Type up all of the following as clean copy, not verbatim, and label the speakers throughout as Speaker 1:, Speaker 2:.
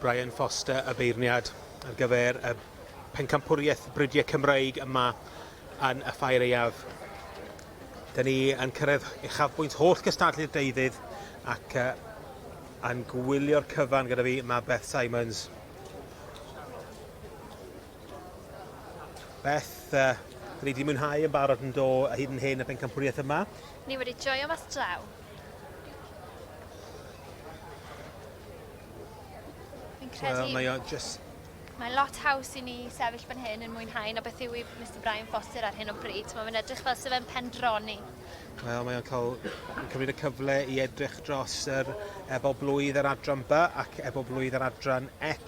Speaker 1: Brian Foster y beirniad ar gyfer y Pencampwriaeth Cymreig yma yn y Ffair Eiaf. Dyn ni yn cyrraedd uchafbwynt holl gystadlu'r deuddydd ac yn gwylio'r cyfan gyda fi mae Beth Simons. Beth, dyn ni wedi mwynhau yn barod yn do hyd yn hyn y Pencampwriaeth yma.
Speaker 2: Ni wedi joio mas draw. Fi'n credu... Mae lot haws i ni sefyll fan hyn yn mwynhau na beth yw i Mr Brian Foster ar hyn o bryd. Mae'n edrych fel sef yn pendroni.
Speaker 1: Wel, mae'n cymryd y cyfle i edrych dros yr ebol blwydd yr adran B ac ebol blwydd yr adran ec.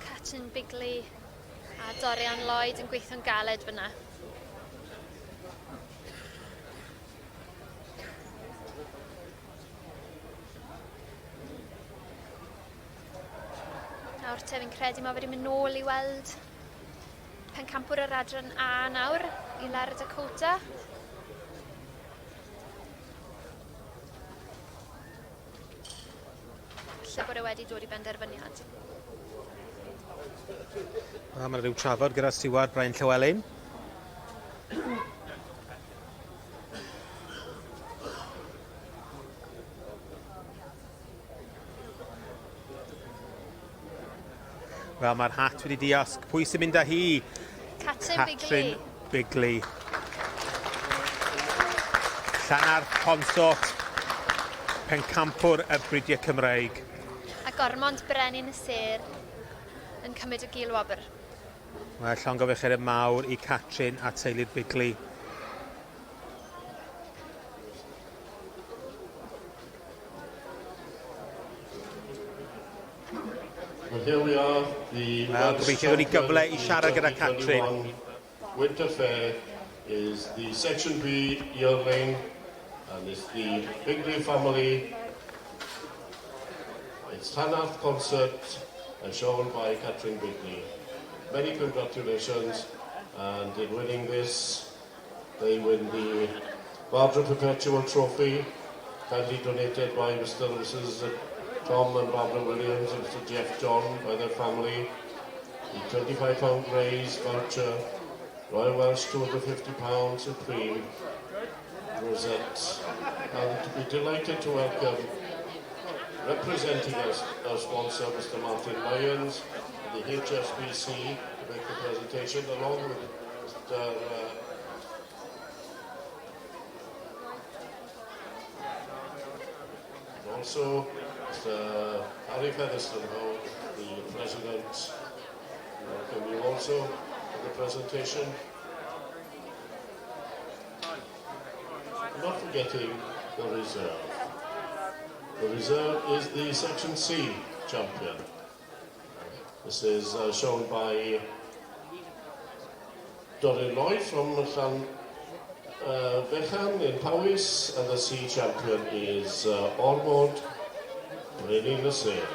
Speaker 2: Catrin Bigley a Dorian Lloyd yn gweithio'n galed fyna. Nawr te fi'n credu mae wedi mynd nôl i weld Pencampwr yr adran A nawr i Ler y Dakota. Falle bod e wedi dod i benderfyniad.
Speaker 1: Mae rhyw trafod gyda Stewart Brian Llywelyn. Wel, mae'r hat wedi diosg. Pwy sy'n mynd â hi?
Speaker 2: Catrin
Speaker 1: Bigley. Llanarth consort Pencampwr y Brydiau Cymreig.
Speaker 2: A gormod brenin y ser yn cymryd y gilwobr.
Speaker 1: Mae llongyfarchiadau mawr i Catrin a teulu'r Bigley.
Speaker 3: And here we are, the
Speaker 1: gobeithio wedi gyfle i siarad gyda Catrin.
Speaker 3: Winter Fair is the Section B yearling, and it's the Bigley family. It's Llanarth concert, and shown by Catrin Bigley. Many congratulations, and in winning this, they win the Barbara Perpetual Trophy, kindly donated by Mr. and Mrs. Tom and Barbara Williams and Mr. Jeff John by their family. The £25 raise voucher, Royal Welsh £250 supreme, Rosette. And to be delighted to welcome, representing us, our sponsor, Mr. Martin Lyons, the HSBC, to make the presentation, along with Mr. Also, Mr. Harry Featherstone, the President, welcome you also to the presentation. Not forgetting the reserve. The reserve is the Section C champion. This is shown by Dorian Lloyd from Llanfechan in Powys, and the C champion is Ormond Brenin y Sêr.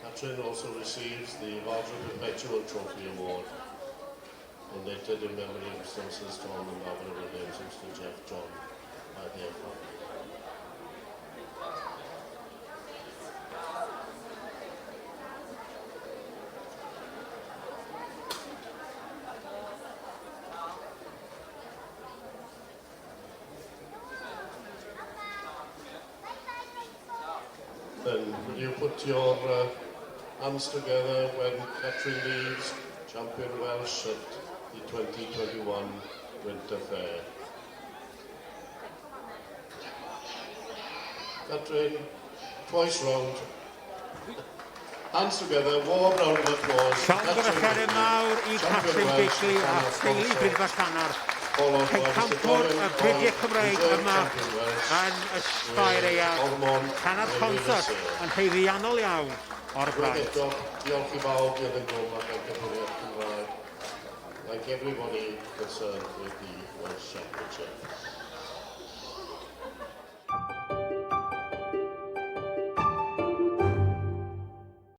Speaker 3: Catrin also receives the Barbara Perpetual Trophy Award, donated in memory of Mrs. Tom and Barbara Williams and Mr. Jeff John by their family. Then will you put your hands together when Catrin leaves, champion Welsh at the 2021 Winter Fair. Catrin, twice round. Hands together, warm round of applause.
Speaker 1: Llongyfarchiadau mawr i Catrin Bigley a teulu Brydfa Llanarth. Pencampwr y Brydiau Cymreig yma yn y Sfair Eiaf. Llanarth concert yn peiriannol iawn o'r Braint.
Speaker 3: Diolch i bawb i'r ddengol ac Pencampwriaeth Cymreig. Like everybody concerned with the Welsh Championship.